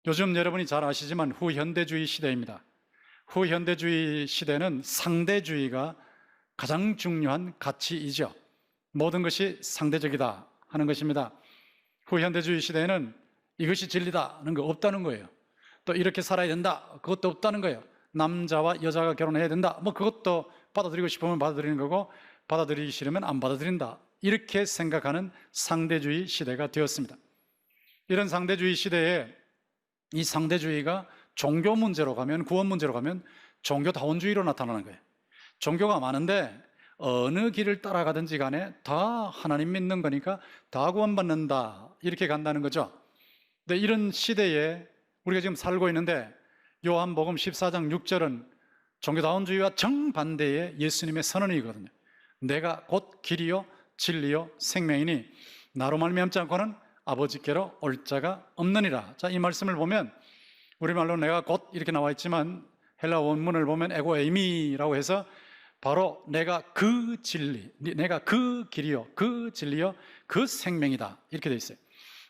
요즘 여러분이 잘 아시지만 후현대주의 시대입니다. 후현대주의 시대는 상대주의가 가장 중요한 가치이죠. 모든 것이 상대적이다 하는 것입니다. 후현대주의 시대에는 이것이 진리다는 거 없다는 거예요. 또 이렇게 살아야 된다, 그것도 없다는 거예요. 남자와 여자가 결혼해야 된다, 그것도 받아들이고 싶으면 받아들이는 거고 받아들이기 싫으면 안 받아들인다, 이렇게 생각하는 상대주의 시대가 되었습니다. 이런 상대주의 시대에 이 상대주의가 종교 문제로 가면, 구원 문제로 가면 종교다원주의로 나타나는 거예요. 종교가 많은데 어느 길을 따라가든지 간에 다 하나님 믿는 거니까 다 구원받는다, 이렇게 간다는 거죠. 근데 이런 시대에 우리가 지금 살고 있는데 요한복음 14장 6절은 종교다원주의와 정반대의 예수님의 선언이거든요. 내가 곧 길이요 진리요 생명이니 나로 말미암지 않고는 아버지께로 올 자가 없느니라. 자, 이 말씀을 보면 우리말로 내가 곧 이렇게 나와 있지만 헬라 원문을 보면 에고에이미라고 해서 바로 내가 그 진리, 내가 그 길이요 그 진리요 그 생명이다, 이렇게 돼 있어요.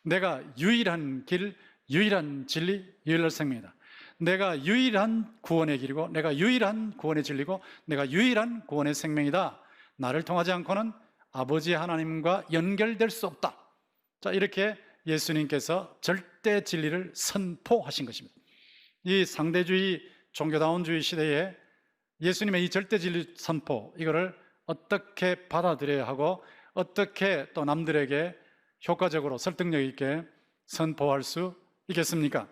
내가 유일한 길, 유일한 진리, 유일한 생명이다. 내가 유일한 구원의 길이고 내가 유일한 구원의 진리고 내가 유일한 구원의 생명이다. 나를 통하지 않고는 아버지 하나님과 연결될 수 없다. 자, 이렇게 예수님께서 절대 진리를 선포하신 것입니다. 이 상대주의, 종교다원주의 시대에 예수님의 이 절대 진리 선포, 이거를 어떻게 받아들여야 하고 어떻게 또 남들에게 효과적으로 설득력 있게 선포할 수 있겠습니까?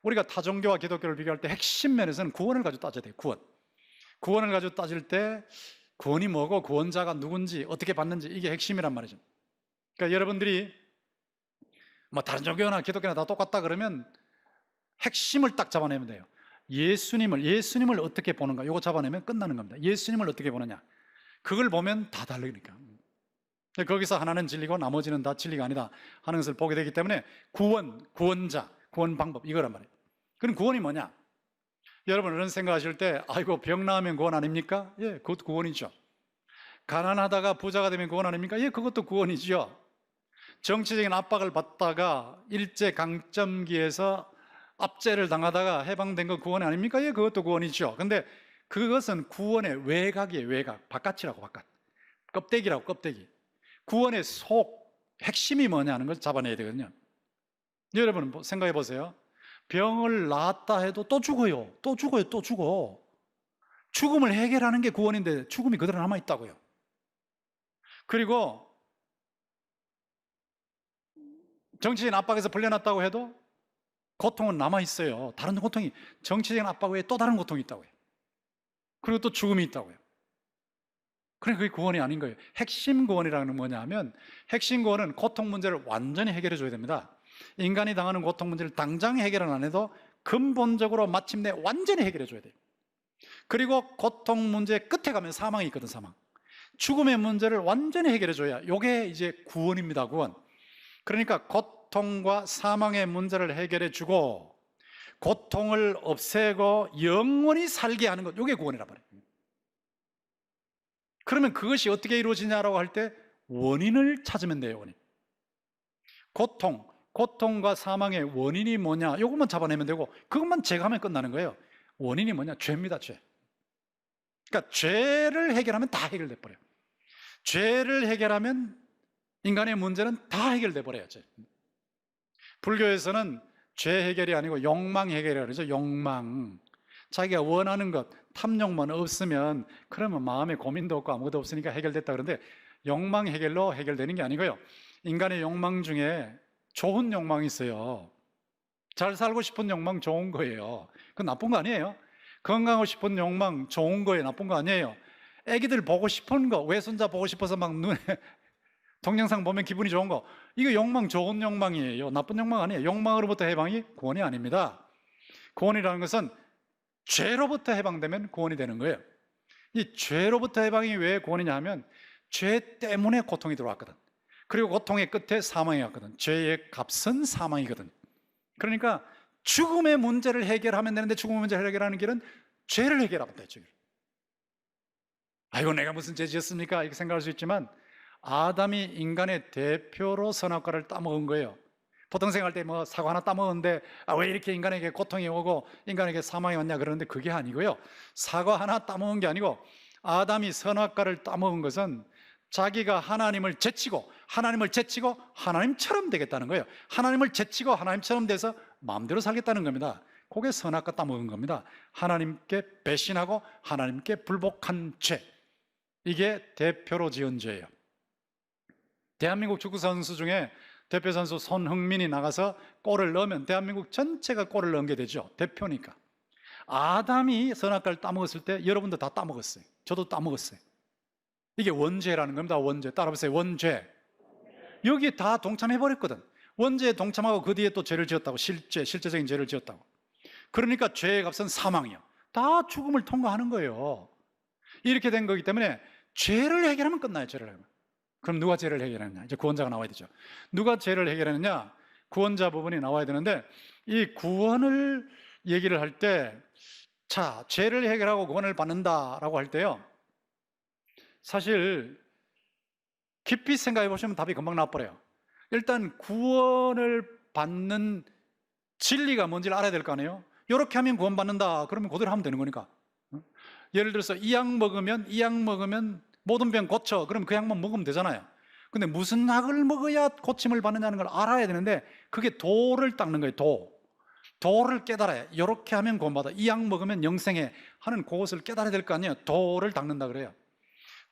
우리가 타종교와 기독교를 비교할 때 핵심 면에서는 구원을 가지고 따져야 돼요. 구원을 가지고 따질 때 구원이 뭐고 구원자가 누군지 어떻게 받는지, 이게 핵심이란 말이죠. 그러니까 여러분들이 다른 종교나 기독교나 다 똑같다 그러면 핵심을 딱 잡아내면 돼요. 예수님을 어떻게 보는가, 이거 잡아내면 끝나는 겁니다. 예수님을 어떻게 보느냐, 그걸 보면 다 다르니까. 거기서 하나는 진리고 나머지는 다 진리가 아니다 하는 것을 보게 되기 때문에 구원자, 구원 방법, 이거란 말이에요. 그럼 구원이 뭐냐? 여러분 이런 생각하실 때 아이고 병 나으면 구원 아닙니까? 예, 그것도 구원이죠. 가난하다가 부자가 되면 구원 아닙니까? 예, 그것도 구원이죠. 정치적인 압박을 받다가 일제강점기에서 압제를 당하다가 해방된 거 구원 아닙니까? 예, 그것도 구원이죠. 근데 그것은 구원의 외곽이에요. 외곽, 바깥이라고, 바깥. 껍데기라고, 껍데기. 구원의 속, 핵심이 뭐냐는 걸 잡아내야 되거든요. 여러분 생각해 보세요. 병을 낫다 해도 또 죽어요. 또 죽어요. 또 죽어. 죽음을 해결하는 게 구원인데 죽음이 그대로 남아있다고요. 그리고 정치적인 압박에서 풀려났다고 해도 고통은 남아있어요. 다른 고통이, 정치적인 압박 외에 또 다른 고통이 있다고요. 그리고 또 죽음이 있다고요. 그러니까 그게 구원이 아닌 거예요. 핵심 구원이라는 건 뭐냐 하면, 핵심 구원은 고통 문제를 완전히 해결해 줘야 됩니다. 인간이 당하는 고통 문제를 당장 해결은 안 해도 근본적으로 마침내 완전히 해결해 줘야 돼요. 그리고 고통 문제 끝에 가면 사망이 있거든, 사망. 죽음의 문제를 완전히 해결해 줘야 이게 이제 구원입니다, 구원. 그러니까 고통과 사망의 문제를 해결해 주고 고통을 없애고 영원히 살게 하는 것, 이게 구원이란 말이에요. 그러면 그것이 어떻게 이루어지냐라고 할 때 원인을 찾으면 돼요, 원인. 고통과 사망의 원인이 뭐냐, 이것만 잡아내면 되고 그것만 제거하면 끝나는 거예요. 원인이 뭐냐? 죄입니다, 죄. 그러니까 죄를 해결하면 다 해결돼 버려요. 죄를 해결하면 인간의 문제는 다 해결돼 버려요. 불교에서는 죄 해결이 아니고 욕망 해결이라고 그러죠. 욕망. 자기가 원하는 것, 탐욕만 없으면 그러면 마음에 고민도 없고 아무것도 없으니까 해결됐다 그러는데, 욕망 해결로 해결되는 게 아니고요. 인간의 욕망 중에 좋은 욕망이 있어요. 잘 살고 싶은 욕망 좋은 거예요. 그건 나쁜 거 아니에요. 건강하고 싶은 욕망 좋은 거예요. 나쁜 거 아니에요. 애기들 보고 싶은 거, 외손자 보고 싶어서 막 눈에 동영상 보면 기분이 좋은 거, 이거 욕망 좋은 욕망이에요. 나쁜 욕망 아니에요. 욕망으로부터 해방이 구원이 아닙니다. 구원이라는 것은 죄로부터 해방되면 구원이 되는 거예요. 이 죄로부터 해방이 왜 구원이냐 하면 죄 때문에 고통이 들어왔거든. 그리고 고통의 끝에 사망이 왔거든. 죄의 값은 사망이거든. 그러니까 죽음의 문제를 해결하면 되는데 죽음의 문제를 해결하는 길은 죄를 해결하면 되죠. 아이고 내가 무슨 죄 지었습니까? 이렇게 생각할 수 있지만 아담이 인간의 대표로 선악과를 따먹은 거예요. 보통 생각할 때 뭐 사과 하나 따먹었는데 왜 이렇게 인간에게 고통이 오고 인간에게 사망이 왔냐 그러는데 그게 아니고요. 사과 하나 따먹은 게 아니고 아담이 선악과를 따먹은 것은 자기가 하나님을 제치고 하나님처럼 되겠다는 거예요. 하나님을 제치고 하나님처럼 돼서 마음대로 살겠다는 겁니다. 그게 선악과 따먹은 겁니다. 하나님께 배신하고 하나님께 불복한 죄, 이게 대표로 지은 죄예요. 대한민국 축구 선수 중에 대표 선수 손흥민이 나가서 골을 넣으면 대한민국 전체가 골을 넣은 게 되죠. 대표니까. 아담이 선악과를 따먹었을 때 여러분도 다 따먹었어요. 저도 따먹었어요. 이게 원죄라는 겁니다. 원죄. 따라보세요. 원죄. 여기 다 동참해버렸거든. 원죄에 동참하고 그 뒤에 또 죄를 지었다고. 실제적인 죄를 지었다고. 그러니까 죄의 값은 사망이요. 다 죽음을 통과하는 거예요. 이렇게 된 거기 때문에 죄를 해결하면 끝나요. 죄를 해결하면. 그럼 누가 죄를 해결하느냐? 이제 구원자가 나와야 되죠. 누가 죄를 해결하느냐? 구원자 부분이 나와야 되는데, 이 구원을 얘기를 할 때, 자, 죄를 해결하고 구원을 받는다라고 할 때요, 사실 깊이 생각해 보시면 답이 금방 나와버려요. 일단 구원을 받는 진리가 뭔지를 알아야 될 거 아니에요. 이렇게 하면 구원받는다 그러면 그대로 하면 되는 거니까. 예를 들어서 이 약 먹으면 모든 병 고쳐. 그럼 그 약만 먹으면 되잖아요. 근데 무슨 약을 먹어야 고침을 받느냐는 걸 알아야 되는데, 그게 도를 닦는 거예요. 도를 깨달아야. 이렇게 하면 구원받아. 이 약 먹으면 영생해 하는 그것을 깨달아야 될 거 아니에요. 도를 닦는다 그래요.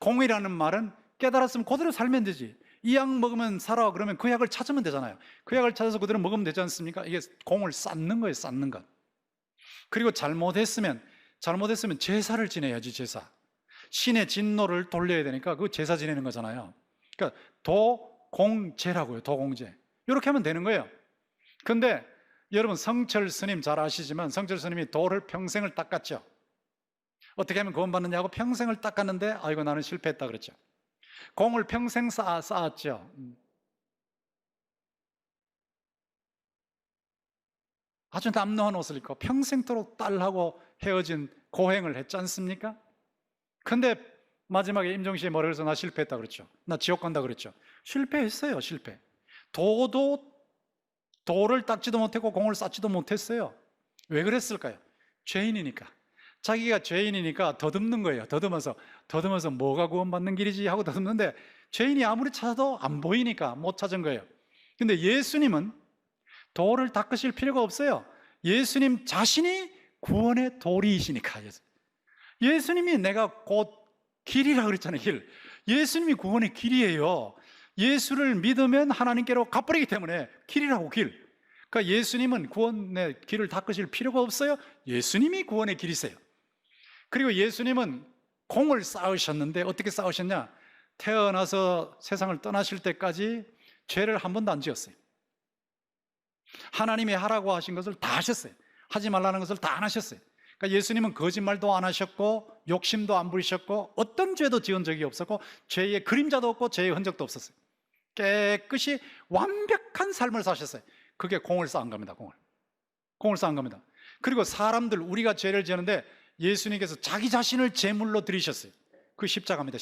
공이라는 말은 깨달았으면 그대로 살면 되지. 이 약 먹으면 살아 그러면 그 약을 찾으면 되잖아요. 그 약을 찾아서 그대로 먹으면 되지 않습니까? 이게 공을 쌓는 거예요. 쌓는 것. 그리고 잘못했으면 제사를 지내야지. 제사. 신의 진노를 돌려야 되니까 그 제사 지내는 거잖아요. 그러니까 도공제라고요. 도공제. 이렇게 하면 되는 거예요. 근데 여러분, 성철 스님 잘 아시지만 성철 스님이 도를 평생을 닦았죠. 어떻게 하면 구원받느냐고 평생을 닦았는데 아이고 나는 실패했다 그랬죠. 공을 평생 쌓았죠. 아주 남노한 옷을 입고 평생토록 딸하고 헤어진 고행을 했지 않습니까? 근데 마지막에 임종시에 뭐라 그래서 나 실패했다 그랬죠. 나 지옥 간다 그랬죠. 실패했어요. 실패. 도를 닦지도 못했고 공을 쌓지도 못했어요. 왜 그랬을까요? 죄인이니까. 자기가 죄인이니까 더듬는 거예요. 더듬어서 뭐가 구원받는 길이지 하고 더듬는데, 죄인이 아무리 찾아도 안 보이니까 못 찾은 거예요. 근데 예수님은 도를 닦으실 필요가 없어요. 예수님 자신이 구원의 도리이시니까. 예수님이 내가 곧 길이라 그랬잖아요. 길. 예수님이 구원의 길이에요. 예수를 믿으면 하나님께로 가버리기 때문에 길이라고. 길. 그러니까 예수님은 구원의 길을 닦으실 필요가 없어요. 예수님이 구원의 길이세요. 그리고 예수님은 공을 쌓으셨는데 어떻게 쌓으셨냐? 태어나서 세상을 떠나실 때까지 죄를 한 번도 안 지었어요. 하나님이 하라고 하신 것을 다 하셨어요. 하지 말라는 것을 다 안 하셨어요. 그러니까 예수님은 거짓말도 안 하셨고 욕심도 안 부리셨고 어떤 죄도 지은 적이 없었고 죄의 그림자도 없고 죄의 흔적도 없었어요. 깨끗이 완벽한 삶을 사셨어요. 그게 공을 쌓은 겁니다. 공을 쌓은 겁니다. 그리고 사람들, 우리가 죄를 지었는데 예수님께서 자기 자신을 제물로 드리셨어요. 그 십자가입니다.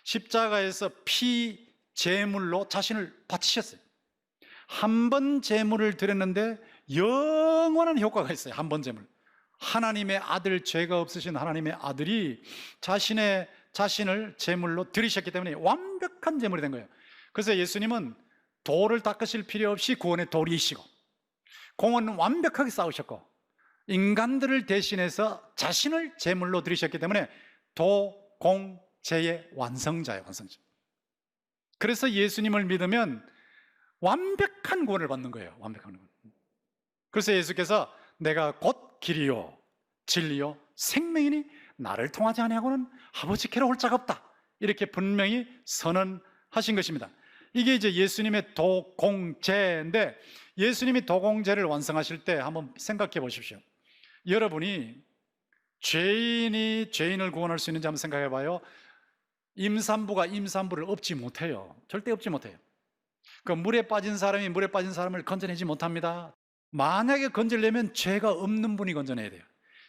십자가에서 피 제물로 자신을 바치셨어요. 한 번 제물을 드렸는데 영원한 효과가 있어요. 한 번 제물. 하나님의 아들, 죄가 없으신 하나님의 아들이 자신을 제물로 드리셨기 때문에 완벽한 제물이 된 거예요. 그래서 예수님은 도를 닦으실 필요 없이 구원의 도리이시고, 공은 완벽하게 쌓으셨고, 인간들을 대신해서 자신을 제물로 드리셨기 때문에 도, 공, 제의 완성자예요. 그래서 예수님을 믿으면 완벽한 구원을 받는 거예요. 완벽한 구원. 그래서 예수께서 내가 곧 길이요 진리요 생명이니 나를 통하지 아니하고는 아버지께로 올 자가 없다, 이렇게 분명히 선언하신 것입니다. 이게 이제 예수님의 도공제인데, 예수님이 도공제를 완성하실 때 한번 생각해 보십시오. 여러분이 죄인이 죄인을 구원할 수 있는지 한번 생각해 봐요. 임산부가 임산부를 업지 못해요. 절대 업지 못해요. 그 물에 빠진 사람이 물에 빠진 사람을 건져내지 못합니다. 만약에 건지려면 죄가 없는 분이 건져내야 돼요.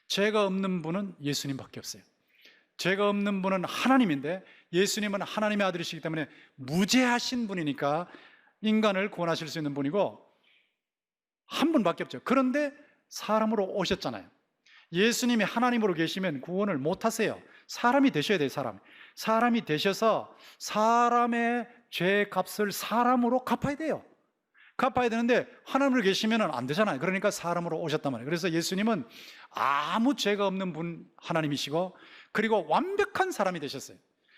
죄가 없는 분은 예수님밖에 없어요. 죄가 없는 분은 하나님인데, 예수님은 하나님의 아들이시기 때문에 무죄하신 분이니까 인간을 구원하실 수 있는 분이고, 한 분밖에 없죠. 그런데 사람으로 오셨잖아요. 예수님이 하나님으로 계시면 구원을 못 하세요. 사람이 되셔야 돼요. 사람이 되셔서 사람의 죄 값을 사람으로 갚아야 돼요. 갚아야 되는데 하나님으로 계시면 안 되잖아요. 그러니까 사람으로 오셨단 말이에요. 그래서 예수님은 아무 죄가 없는 분 하나님이시고, 그리고 완벽한 사람이 되셨어요.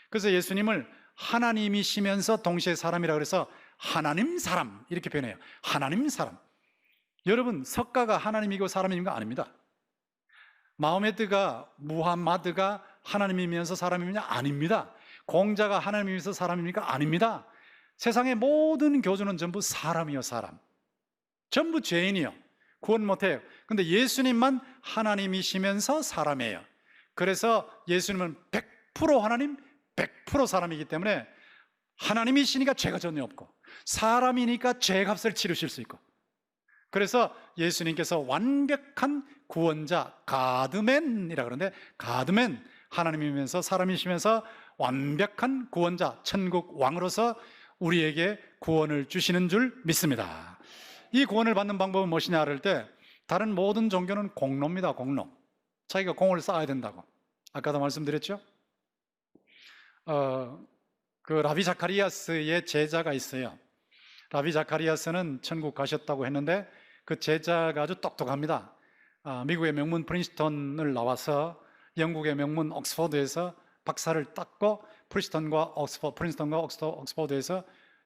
그래서 예수님을 하나님이시면서 동시에 사람이라 그래서 하나님 사람 이렇게 표현해요. 하나님 사람. 여러분, 석가가 하나님이고 사람이고 아닙니다. 마호메트가, 무함마드가 하나님이면서 사람이냐? 아닙니다. 공자가 하나님이면서 사람입니까? 아닙니다. 세상의 모든 교주는 전부 사람이요, 사람. 전부 죄인이요. 구원 못해요. 근데 예수님만 하나님이시면서 사람이에요. 그래서 예수님은 100% 하나님, 100% 사람이기 때문에 하나님이시니까 죄가 전혀 없고, 사람이니까 죄값을 치르실 수 있고, 그래서 예수님께서 완벽한 구원자, 가드맨이라 그러는데, 가드맨, 하나님이면서 사람이시면서 완벽한 구원자, 천국 왕으로서 우리에게 구원을 주시는 줄 믿습니다. 이 구원을 받는 방법은 무엇이냐 할 때, 다른 모든 종교는 공로입니다. 공로. 자기가 공을 쌓아야 된다고. 아까도 말씀드렸죠. 그 라비 자카리아스의 제자가 있어요. 라비 자카리아스는 천국 가셨다고 했는데 그 제자가 아주 똑똑합니다. 미국의 명문 프린스턴을 나와서 영국의 명문 옥스퍼드에서 박사를 땄고, 프린스턴과 옥스퍼드에서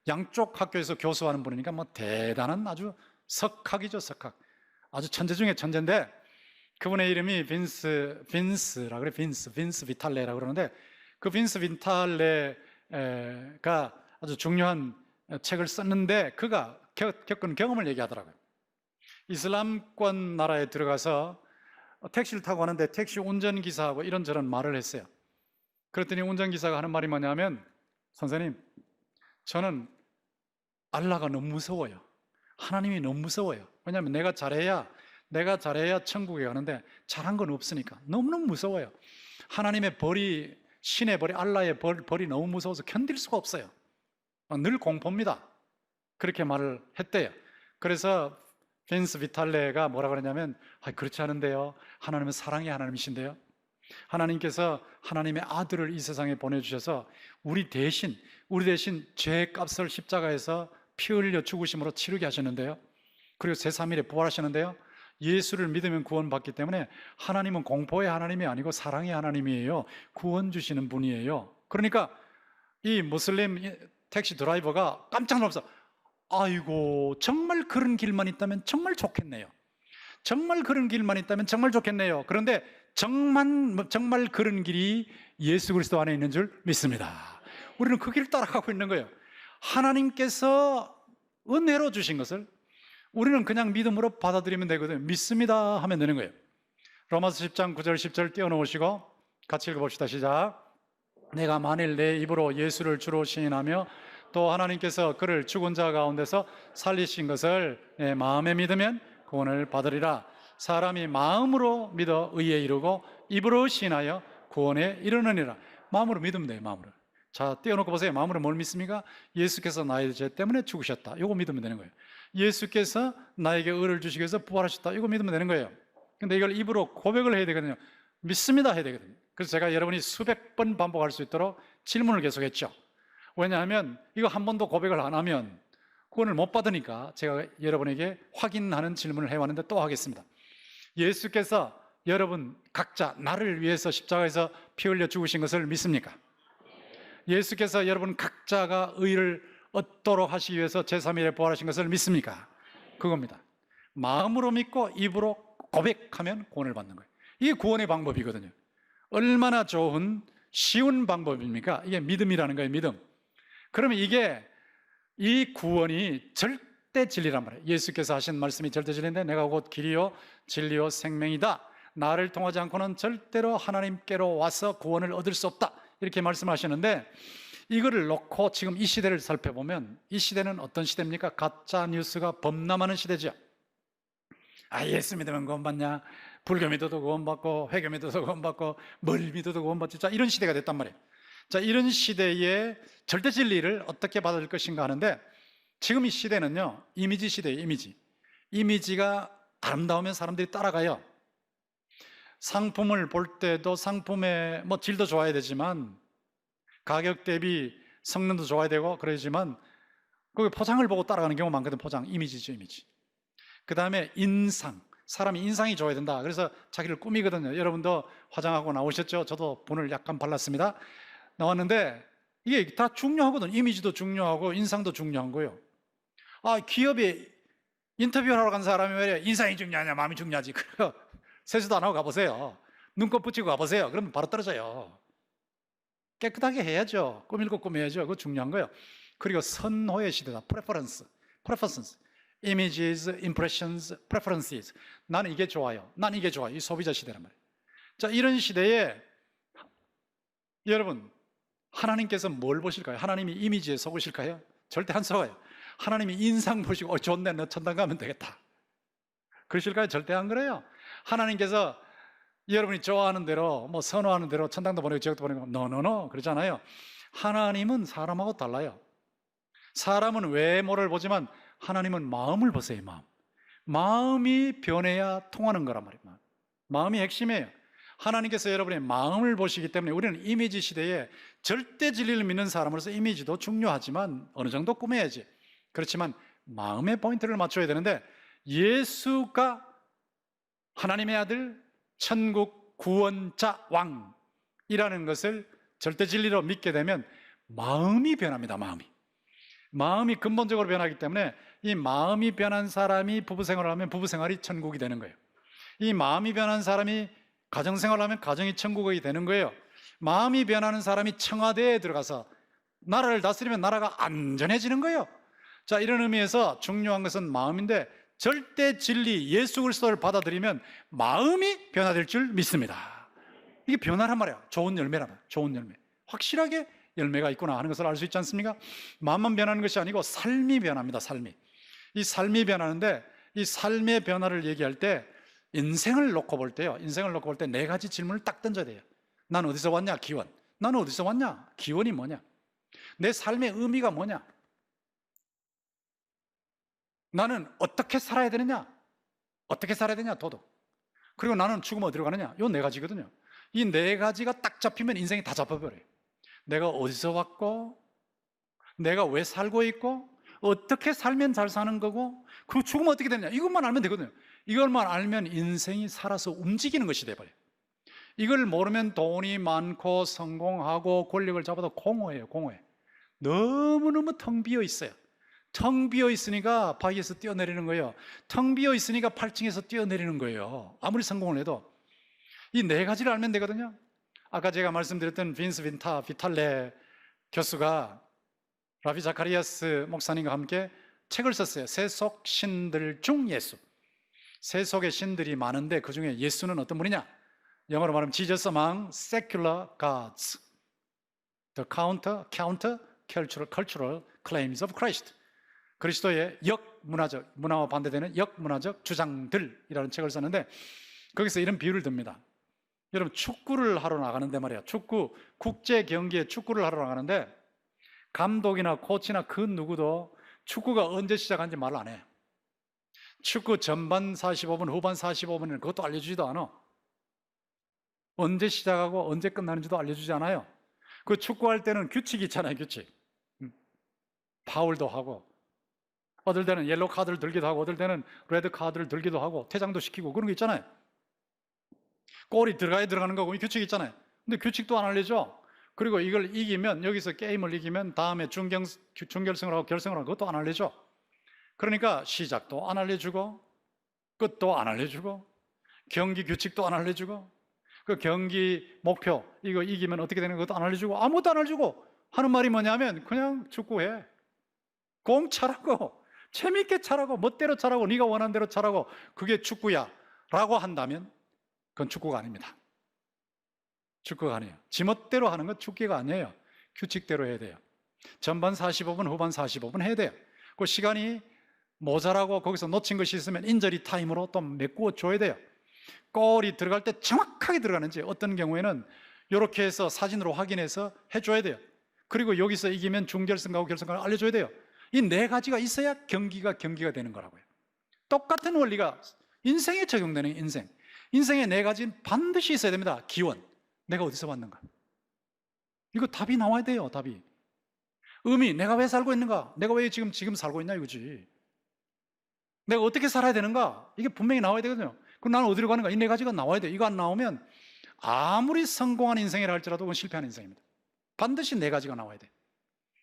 양쪽 학교에서 교수하는 분이니까 뭐 대단한 아주 석학이죠, 석학. 아주 천재 중에 천재인데, 그분의 이름이 빈스 비탈레라고 그러는데, 그 빈스 비탈레가 아주 중요한 책을 썼는데 그가 겪은 경험을 얘기하더라고요. 이슬람권 나라에 들어가서 택시를 타고 가는데 택시 운전기사하고 이런저런 말을 했어요. 그랬더니 운전기사가 하는 말이 뭐냐면, 선생님, 저는 알라가 너무 무서워요. 하나님이 너무 무서워요. 왜냐하면 내가 잘해야 천국에 가는데 잘한 건 없으니까 너무너무 무서워요. 하나님의 벌이, 신의 벌이, 알라의 벌이 너무 무서워서 견딜 수가 없어요. 늘 공포입니다. 그렇게 말을 했대요. 그래서 빈스 비탈레가 뭐라 그러냐면, 그렇지 않은데요, 하나님은 사랑의 하나님이신데요, 하나님께서 하나님의 아들을 이 세상에 보내주셔서 우리 대신 죄값을 십자가에서 피 흘려 죽으심으로 치르게 하셨는데요, 그리고 제3일에 부활하셨는데요, 예수를 믿으면 구원받기 때문에 하나님은 공포의 하나님이 아니고 사랑의 하나님이에요. 구원 주시는 분이에요. 그러니까 이 무슬림 택시 드라이버가 깜짝 놀라서, 아이고, 정말 그런 길만 있다면 정말 좋겠네요. 정말 그런 길만 있다면 정말 좋겠네요. 그런데 정말 그런 길이 예수 그리스도 안에 있는 줄 믿습니다. 우리는 그 길을 따라가고 있는 거예요. 하나님께서 은혜로 주신 것을 우리는 그냥 믿음으로 받아들이면 되거든요. 믿습니다 하면 되는 거예요. 로마서 10장 9절 10절 띄워놓으시고 같이 읽어봅시다. 시작. 내가 만일 내 입으로 예수를 주로 시인하며 또 하나님께서 그를 죽은 자 가운데서 살리신 것을 내 마음에 믿으면 구원을 받으리라. 사람이 마음으로 믿어 의에 이르고 입으로 시인하여 구원에 이르느니라. 마음으로 믿으면 돼요. 마음으로. 자, 띄워놓고 보세요. 마음으로 뭘 믿습니까? 예수께서 나의 죄 때문에 죽으셨다. 이거 믿으면 되는 거예요. 예수께서 나에게 의를 주시기 위해서 부활하셨다. 이거 믿으면 되는 거예요. 근데 이걸 입으로 고백을 해야 되거든요. 믿습니다 해야 되거든요. 그래서 제가 여러분이 수백 번 반복할 수 있도록 질문을 계속했죠. 왜냐하면 이거 한 번도 고백을 안 하면 구원을 못 받으니까 제가 여러분에게 확인하는 질문을 해왔는데 또 하겠습니다. 예수께서 여러분 각자 나를 위해서 십자가에서 피 흘려 죽으신 것을 믿습니까? 예수께서 여러분 각자가 의를 얻도록 하시기 위해서 제3일에 부활하신 것을 믿습니까? 그겁니다. 마음으로 믿고 입으로 고백하면 구원을 받는 거예요. 이게 구원의 방법이거든요. 얼마나 좋은 쉬운 방법입니까? 이게 믿음이라는 거예요. 믿음. 그러면 이 구원이 절대 진리란 말이에요. 예수께서 하신 말씀이 절대 진리인데, 내가 곧 길이요 진리요 생명이다. 나를 통하지 않고는 절대로 하나님께로 와서 구원을 얻을 수 없다. 이렇게 말씀하시는데, 이거를 놓고 지금 이 시대를 살펴보면 이 시대는 어떤 시대입니까? 가짜 뉴스가 범람하는 시대죠. 예수 믿으면 구원받냐? 불교 믿어도 구원받고, 회교 믿어도 구원받고, 뭘 믿어도 구원받지. 자, 이런 시대가 됐단 말이에요. 자, 이런 시대에 절대 진리를 어떻게 받을 것인가 하는데, 지금 이 시대는요, 이미지 시대예요. 이미지가 아름다우면 사람들이 따라가요. 상품을 볼 때도 상품의 질도 좋아야 되지만 가격 대비 성능도 좋아야 되고 그러지만 그 포장을 보고 따라가는 경우가 많거든. 포장, 이미지죠, 이미지. 그 다음에 인상, 사람이 인상이 좋아야 된다. 그래서 자기를 꾸미거든요. 여러분도 화장하고 나오셨죠? 저도 분을 약간 발랐습니다. 나왔는데 이게 다 중요하거든. 이미지도 중요하고 인상도 중요한 거예요. 기업에 인터뷰를 하러 간 사람이 왜 인상이 중요하냐, 마음이 중요하지. 그래요. 세수도 안 하고 가보세요. 눈곱 붙이고 가보세요. 그러면 바로 떨어져요. 깨끗하게 해야죠. 꾸밀 거 꾸며야죠. 그거 중요한 거예요. 그리고 선호의 시대다. preference. Images, impressions, preferences. 나는 이게 좋아요. 난 이게 좋아요. 이 소비자 시대란 말이에요. 자, 이런 시대에 여러분, 하나님께서 뭘 보실까요? 하나님이 이미지에 속으실까요? 절대 안 속아요. 하나님이 인상 보시고 좋네, 너 천당 가면 되겠다. 그러실까요? 절대 안 그래요. 하나님께서 여러분이 좋아하는 대로 선호하는 대로 천당도 보내고 지옥도 보내고 노노노 그러잖아요. 하나님은 사람하고 달라요. 사람은 외모를 보지만 하나님은 마음을 보세요. 마음이 변해야 통하는 거란 말이에요. 마음이 핵심이에요. 하나님께서 여러분의 마음을 보시기 때문에 우리는 이미지 시대에 절대 진리를 믿는 사람으로서 이미지도 중요하지만 어느 정도 꾸며야지. 그렇지만 마음의 포인트를 맞춰야 되는데 예수가 하나님의 아들, 천국 구원자 왕이라는 것을 절대 진리로 믿게 되면 마음이 변합니다. 마음이 근본적으로 변하기 때문에 이 마음이 변한 사람이 부부생활을 하면 부부생활이 천국이 되는 거예요. 이 마음이 변한 사람이 가정생활을 하면 가정이 천국이 되는 거예요. 마음이 변하는 사람이 청와대에 들어가서 나라를 다스리면 나라가 안전해지는 거예요. 자, 이런 의미에서 중요한 것은 마음인데 절대 진리 예수 그리스도를 받아들이면 마음이 변화될 줄 믿습니다. 이게 변화란 말이야. 좋은 열매란 말이야. 좋은 열매. 확실하게 열매가 있구나 하는 것을 알 수 있지 않습니까? 마음만 변하는 것이 아니고 삶이 변합니다. 이 삶이 변하는데 이 삶의 변화를 얘기할 때 인생을 놓고 볼 때요. 인생을 놓고 볼 때 네 가지 질문을 딱 던져야 돼요. 난 어디서 왔냐? 기원. 나는 어디서 왔냐? 기원이 뭐냐? 내 삶의 의미가 뭐냐? 나는 어떻게 살아야 되느냐? 어떻게 살아야 되냐? 도덕. 그리고 나는 죽으면 어디로 가느냐? 요 네 가지거든요. 이 네 가지가 딱 잡히면 인생이 다 잡혀버려요. 내가 어디서 왔고, 내가 왜 살고 있고, 어떻게 살면 잘 사는 거고, 그리고 죽으면 어떻게 되느냐? 이것만 알면 되거든요. 이것만 알면 인생이 살아서 움직이는 것이 돼버려요. 이걸 모르면 돈이 많고 성공하고 권력을 잡아도 공허해요. 너무너무 텅 비어 있어요. 텅 비어 있으니까 바위에서 뛰어내리는 거예요. 텅 비어 있으니까 8층에서 뛰어내리는 거예요. 아무리 성공을 해도. 이 네 가지를 알면 되거든요. 아까 제가 말씀드렸던 빈스 비탈레 교수가 라비 자카리아스 목사님과 함께 책을 썼어요. 세속 신들 중 예수. 세속의 신들이 많은데 그 중에 예수는 어떤 분이냐? 영어로 말하면 Jesus among secular gods. The counter cultural claims of Christ. 그리스도의 문화와 반대되는 역문화적 주장들이라는 책을 썼는데 거기서 이런 비유를 듭니다. 여러분 축구를 하러 나가는데 말이야. 국제 경기에 축구를 하러 나가는데 감독이나 코치나 그 누구도 축구가 언제 시작하는지 말을 안 해. 축구 전반 45분, 후반 45분은 그것도 알려주지도 않아. 언제 시작하고 언제 끝나는지도 알려주지 않아요. 그 축구할 때는 규칙이 있잖아요. 규칙. 파울도 하고 어떨 때는 옐로우 카드를 들기도 하고 어떨 때는 레드 카드를 들기도 하고 퇴장도 시키고 그런 거 있잖아요. 골이 들어가야 들어가는 거고 이 규칙이 있잖아요. 근데 규칙도 안 알려줘. 그리고 이걸 이기면 여기서 게임을 이기면 다음에 준결승을 하고 결승을 하고 그것도 안 알려줘. 그러니까 시작도 안 알려주고 끝도 안 알려주고 경기 규칙도 안 알려주고 그 경기 목표 이거 이기면 어떻게 되는 것도 안 알려주고 아무것도 안 알려주고 하는 말이 뭐냐면 그냥 축구해. 공 차라고 재밌게 차라고 멋대로 차라고 네가 원하는 대로 차라고 그게 축구야 라고 한다면 그건 축구가 아닙니다. 축구가 아니에요. 지멋대로 하는 건 축구가 아니에요. 규칙대로 해야 돼요. 전반 45분 후반 45분 해야 돼요. 그 시간이 모자라고 거기서 놓친 것이 있으면 인저리 타임으로 또 메꾸어 줘야 돼요. 골이 들어갈 때 정확하게 들어가는지 어떤 경우에는 이렇게 해서 사진으로 확인해서 해줘야 돼요. 그리고 여기서 이기면 중결승 가고 결승 가고 알려줘야 돼요. 이 네 가지가 있어야 경기가 되는 거라고요. 똑같은 원리가 인생에 적용되는 인생에 네 가지는 반드시 있어야 됩니다. 기원, 내가 어디서 왔는가, 이거 답이 나와야 돼요. 답이. 의미, 내가 왜 살고 있는가, 내가 왜 지금 살고 있냐 이거지. 내가 어떻게 살아야 되는가, 이게 분명히 나와야 되거든요. 그럼 나는 어디로 가는가, 이 네 가지가 나와야 돼. 이거 안 나오면 아무리 성공한 인생이라 할지라도 그건 실패한 인생입니다. 반드시 네 가지가 나와야 돼.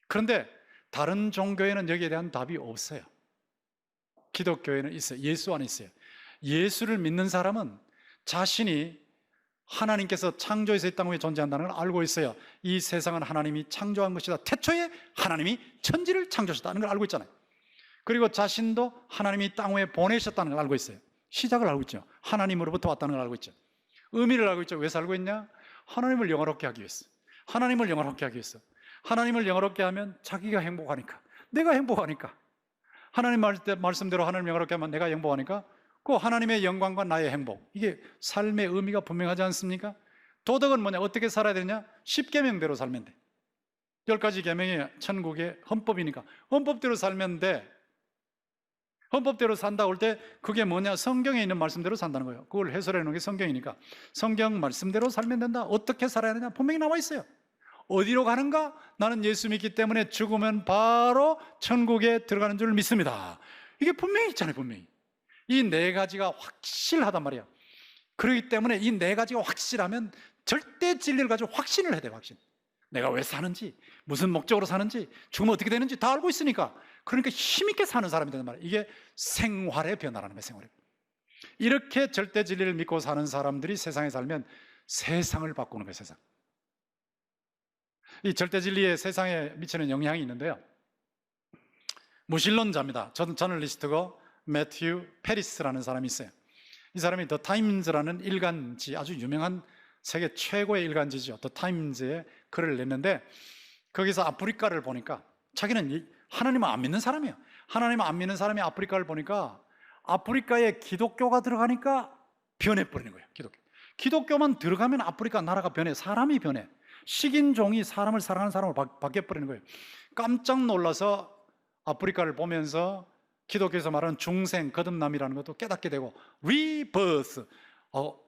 그런데 다른 종교에는 여기에 대한 답이 없어요. 기독교에는 있어요. 예수 안에 있어요. 예수를 믿는 사람은 자신이 하나님께서 창조에서 이 땅 위에 존재한다는 걸 알고 있어요. 이 세상은 하나님이 창조한 것이다. 태초에 하나님이 천지를 창조하셨다는 걸 알고 있잖아요. 그리고 자신도 하나님이 땅 위에 보내셨다는 걸 알고 있어요. 시작을 알고 있죠. 하나님으로부터 왔다는 걸 알고 있죠. 의미를 알고 있죠. 왜 살고 있냐? 하나님을 영화롭게 하기 위해서. 하나님을 영화롭게 하기 위해서. 하나님을 영화롭게 하면 자기가 행복하니까, 내가 행복하니까, 하나님 말씀대로 하나님을 영화롭게 하면 내가 행복하니까, 그 하나님의 영광과 나의 행복, 이게 삶의 의미가 분명하지 않습니까? 도덕은 뭐냐? 어떻게 살아야 되냐? 10계명대로 살면 돼. 10가지 계명이 천국의 헌법이니까 헌법대로 살면 돼. 헌법대로 산다고 할 때 그게 뭐냐? 성경에 있는 말씀대로 산다는 거예요. 그걸 해설해 놓은 게 성경이니까 성경 말씀대로 살면 된다. 어떻게 살아야 되냐? 분명히 나와 있어요. 어디로 가는가? 나는 예수 믿기 때문에 죽으면 바로 천국에 들어가는 줄 믿습니다. 이게 분명히 있잖아요. 분명히 이 네 가지가 확실하단 말이야. 그렇기 때문에 이 네 가지가 확실하면 절대 진리를 가지고 확신을 해야 돼요. 확신. 내가 왜 사는지, 무슨 목적으로 사는지, 죽으면 어떻게 되는지 다 알고 있으니까. 그러니까 힘있게 사는 사람이 된단 말이에요. 이게 생활의 변화라는 거예요. 생활의. 이렇게 절대 진리를 믿고 사는 사람들이 세상에 살면 세상을 바꾸는 거예요. 세상. 이 절대 진리에 세상에 미치는 영향이 있는데요, 무신론자입니다. 저널리스트고 매튜 페리스라는 사람이 있어요. 이 사람이 더 타임즈라는 일간지, 아주 유명한 세계 최고의 일간지죠. 더 타임즈에 글을 냈는데 거기서 아프리카를 보니까, 자기는 하나님을 안 믿는 사람이에요. 하나님을 안 믿는 사람이 아프리카를 보니까 아프리카에 기독교가 들어가니까 변해버리는 거예요. 기독교만 들어가면 아프리카 나라가 변해. 사람이 변해. 식인종이 사람을 사랑하는 사람으로 바뀌어버리는 거예요. 깜짝 놀라서 아프리카를 보면서 기독교에서 말하는 중생, 거듭남이라는 것도 깨닫게 되고, 리버스,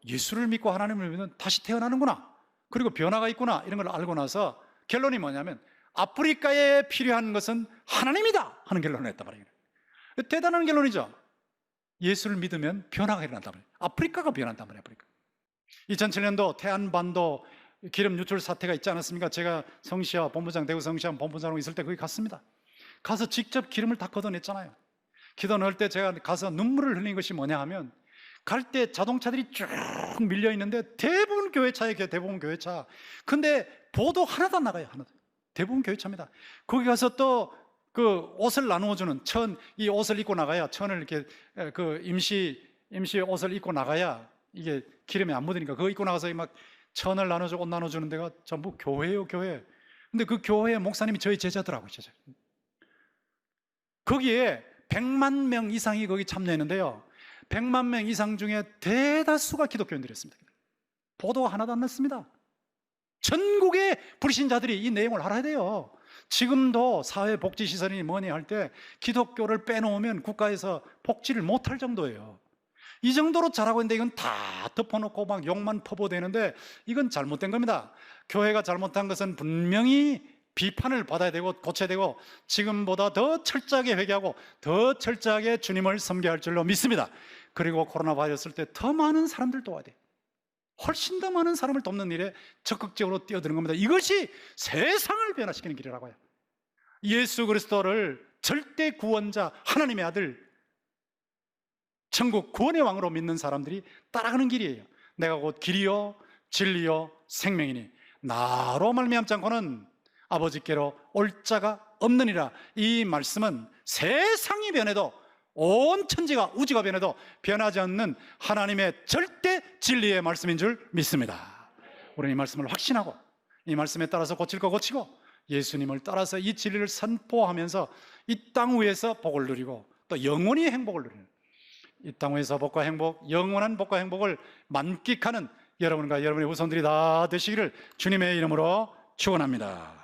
예수를 믿고 하나님을 믿으면 다시 태어나는구나, 그리고 변화가 있구나, 이런 걸 알고 나서 결론이 뭐냐면 아프리카에 필요한 것은 하나님이다 하는 결론을 냈단 말이에요. 대단한 결론이죠. 예수를 믿으면 변화가 일어난단 말이에요. 아프리카가 변한단 말이에요. 아프리카. 2007년도 태안반도 기름 유출 사태가 있지 않았습니까? 제가 성시와 본부장, 대구 성시와 본부장으로 있을 때 거기 갔습니다. 가서 직접 기름을 다 걷어냈잖아요. 기도 넣을 때 제가 가서 눈물을 흘린 것이 뭐냐 하면, 갈 때 자동차들이 쭉 밀려 있는데 대부분 교회차예요. 대부분 교회차. 근데 보도 하나도 안 나가요. 하나도. 대부분 교회차입니다. 거기 가서 또 그 옷을 나누어주는 이 옷을 입고 나가야, 천을 이렇게 그 임시 옷을 입고 나가야 이게 기름이 안 묻으니까 그거 입고 나가서 막 천을 나눠주고 옷 나눠주는 데가 전부 교회예요. 교회. 근데 그 교회의 목사님이 저희 제자더라고요. 제자. 거기에 100만 명 이상이 거기 참여했는데요, 100만 명 이상 중에 대다수가 기독교인들이었습니다. 보도가 하나도 안 났습니다. 전국의 불신자들이 이 내용을 알아야 돼요. 지금도 사회복지시설이 뭐니 할 때 기독교를 빼놓으면 국가에서 복지를 못할 정도예요. 이 정도로 잘하고 있는데 이건 다 덮어놓고 막 욕만 퍼부어대는데 이건 잘못된 겁니다. 교회가 잘못한 것은 분명히 비판을 받아야 되고 고쳐야 되고, 지금보다 더 철저하게 회개하고 더 철저하게 주님을 섬겨야 할 줄로 믿습니다. 그리고 코로나 바이러스일 때 더 많은 사람들 도와야 돼. 훨씬 더 많은 사람을 돕는 일에 적극적으로 뛰어드는 겁니다. 이것이 세상을 변화시키는 길이라고 해요. 예수 그리스도를 절대 구원자, 하나님의 아들, 천국 구원의 왕으로 믿는 사람들이 따라가는 길이에요. 내가 곧 길이요 진리요 생명이니 나로 말미암지 않고는 아버지께로 올 자가 없느니라. 이 말씀은 세상이 변해도, 온 천지가, 우주가 변해도 변하지 않는 하나님의 절대 진리의 말씀인 줄 믿습니다. 우리는 이 말씀을 확신하고 이 말씀에 따라서 고칠 거 고치고 예수님을 따라서 이 진리를 선포하면서 이 땅 위에서 복을 누리고 또 영원히 행복을 누리는, 이 땅 위에서 복과 행복, 영원한 복과 행복을 만끽하는 여러분과 여러분의 후손들이 다 되시기를 주님의 이름으로 축원합니다.